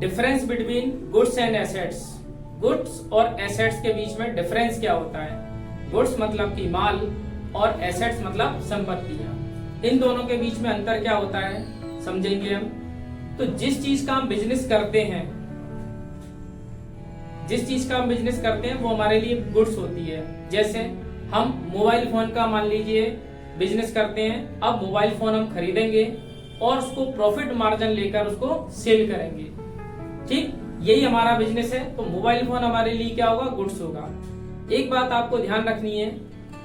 Difference between goods and assets. Goods और assets के बीच में डिफरेंस क्या होता है? गुड्स मतलब कि माल और एसेट्स मतलब संपत्तियां। इन दोनों के बीच में अंतर क्या होता है समझेंगे हम। तो जिस चीज का हम बिजनेस करते हैं, वो हमारे लिए गुड्स होती है। जैसे हम मोबाइल फोन का मान लीजिए बिजनेस करते हैं। अब मोबाइल फोन हम खरीदेंगे और उसको प्रॉफिट मार्जिन लेकर उसको सेल करेंगे। ठीक, यही हमारा बिजनेस है। तो मोबाइल फोन हमारे लिए क्या होगा? गुड्स होगा। एक बात आपको ध्यान रखनी है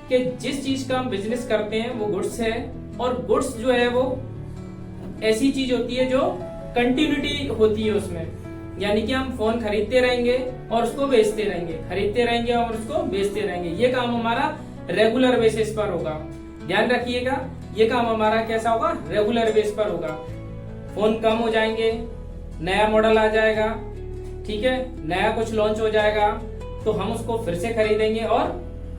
कि जिस चीज का हम बिजनेस करते हैं वो गुड्स है, और गुड्स जो है वो ऐसी चीज होती है जो कंटिन्यूटी होती है उसमें। यानी कि हम फोन खरीदते रहेंगे और उसको बेचते रहेंगे, खरीदते रहेंगे और उसको बेचते रहेंगे। ये काम हमारा रेगुलर बेसिस पर होगा। ध्यान रखिएगा, ये काम हमारा कैसा होगा? रेगुलर बेस पर होगा। फोन कम हो जाएंगे, नया मॉडल आ जाएगा, ठीक है, नया कुछ लॉन्च हो जाएगा, तो हम उसको फिर से खरीदेंगे और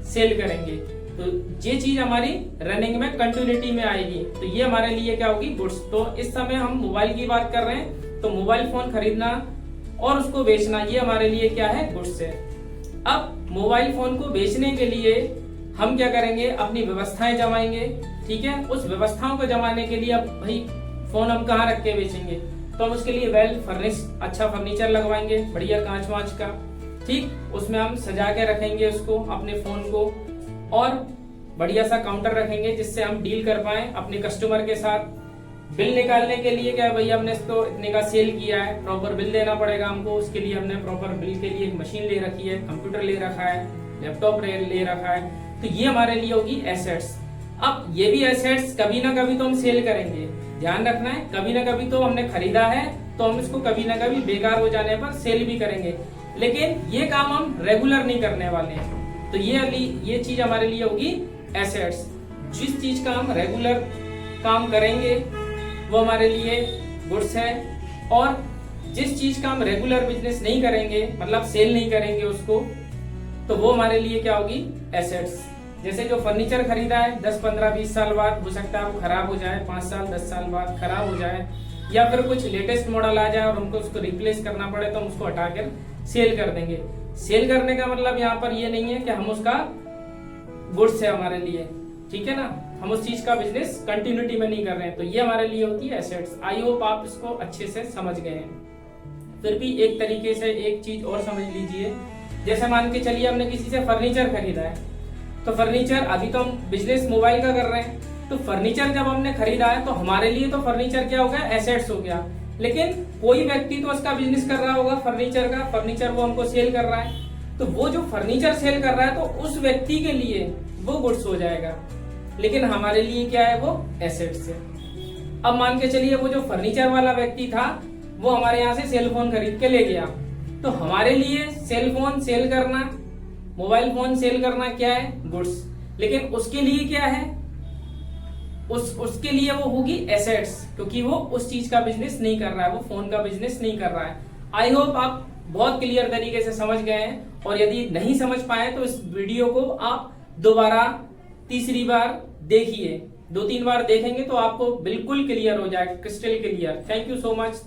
सेल करेंगे। तो ये चीज हमारी रनिंग में कंटिन्यूटी में आएगी। तो ये हमारे लिए क्या होगी? गुड्स। तो इस समय हम मोबाइल की बात कर रहे हैं, तो मोबाइल फोन खरीदना और उसको बेचना ये हमारे लिए क्या है? गुड्स है। अब मोबाइल फोन को बेचने के लिए हम क्या करेंगे? अपनी व्यवस्थाएं जमाएंगे, ठीक है। उस व्यवस्थाओं को जमाने के लिए अब भाई फोन हम कहाँ रख के बेचेंगे? तो हम उसके लिए वेल फर्निश अच्छा फर्नीचर लगवाएंगे, बढ़िया कांच वांच का, ठीक। उसमें हम सजा के रखेंगे उसको, अपने फोन को, और बढ़िया सा काउंटर रखेंगे जिससे हम डील कर पाए अपने कस्टमर के साथ। बिल निकालने के लिए क्या है भाई, हमने इसको इतने का सेल किया है, प्रॉपर बिल देना पड़ेगा हमको। उसके लिए हमने प्रॉपर बिल के लिए एक मशीन ले रखी है, कंप्यूटर ले रखा है, लैपटॉप ले रखा है। तो ये हमारे लिए होगी एसेट्स। अब ये भी एसेट्स कभी ना कभी तो हम सेल करेंगे, ध्यान रखना है। कभी ना कभी तो हमने खरीदा है तो हम इसको कभी ना कभी बेकार हो जाने पर सेल भी करेंगे, लेकिन ये काम हम रेगुलर नहीं करने वाले हैं। तो ये चीज हमारे लिए होगी एसेट्स। जिस चीज का हम रेगुलर काम करेंगे वो हमारे लिए गुड्स है, और जिस चीज का हम रेगुलर बिजनेस नहीं करेंगे, मतलब सेल नहीं करेंगे उसको, तो वो हमारे लिए क्या होगी? एसेट्स। जैसे जो फर्नीचर खरीदा है 10, 15, 20 साल बाद हो सकता है वो खराब हो जाए, 5 साल 10 साल बाद खराब हो जाए, या फिर कुछ लेटेस्ट मॉडल आ जाए और हमको उसको रिप्लेस करना पड़े, तो हम उसको हटाकर सेल कर देंगे। सेल करने का मतलब यहाँ पर ये नहीं है कि हम उसका गुड्स है हमारे लिए, ठीक है ना, हम उस चीज का बिजनेस कंटिन्यूटी में नहीं कर रहे हैं। तो ये हमारे लिए होती है एसेट्स। आई होप आप इसको अच्छे से समझ गए हैं। फिर भी एक तरीके से एक चीज और समझ लीजिए। जैसे मान के चलिए हमने किसी से फर्नीचर खरीदा है, तो फर्नीचर, अभी तो हम बिजनेस मोबाइल का कर रहे हैं, तो फर्नीचर जब हमने खरीदा है तो हमारे लिए तो फर्नीचर क्या हो गया? एसेट्स हो गया। लेकिन कोई व्यक्ति तो उसका बिजनेस कर रहा होगा फर्नीचर का, फर्नीचर वो हमको सेल कर रहा है, तो वो जो फर्नीचर सेल कर रहा है तो उस व्यक्ति के लिए वो गुड्स हो जाएगा, लेकिन हमारे लिए क्या है? वो एसेट्स है। अब मान के चलिए वो जो फर्नीचर वाला व्यक्ति था वो हमारे यहाँ से सेल फोन खरीद के ले गया, तो हमारे लिए सेल फोन सेल करना, मोबाइल फोन सेल करना क्या है? गुड्स। लेकिन उसके लिए क्या है? उसके लिए वो होगी एसेट्स, क्योंकि वो उस चीज का बिजनेस नहीं कर रहा है, वो फोन का बिजनेस नहीं कर रहा है। आई होप आप बहुत क्लियर तरीके से समझ गए हैं, और यदि नहीं समझ पाए तो इस वीडियो को आप दोबारा तीसरी बार देखिए। 2-3 बार देखेंगे तो आपको बिल्कुल क्लियर हो जाएगा, crystal clear. Thank you so much.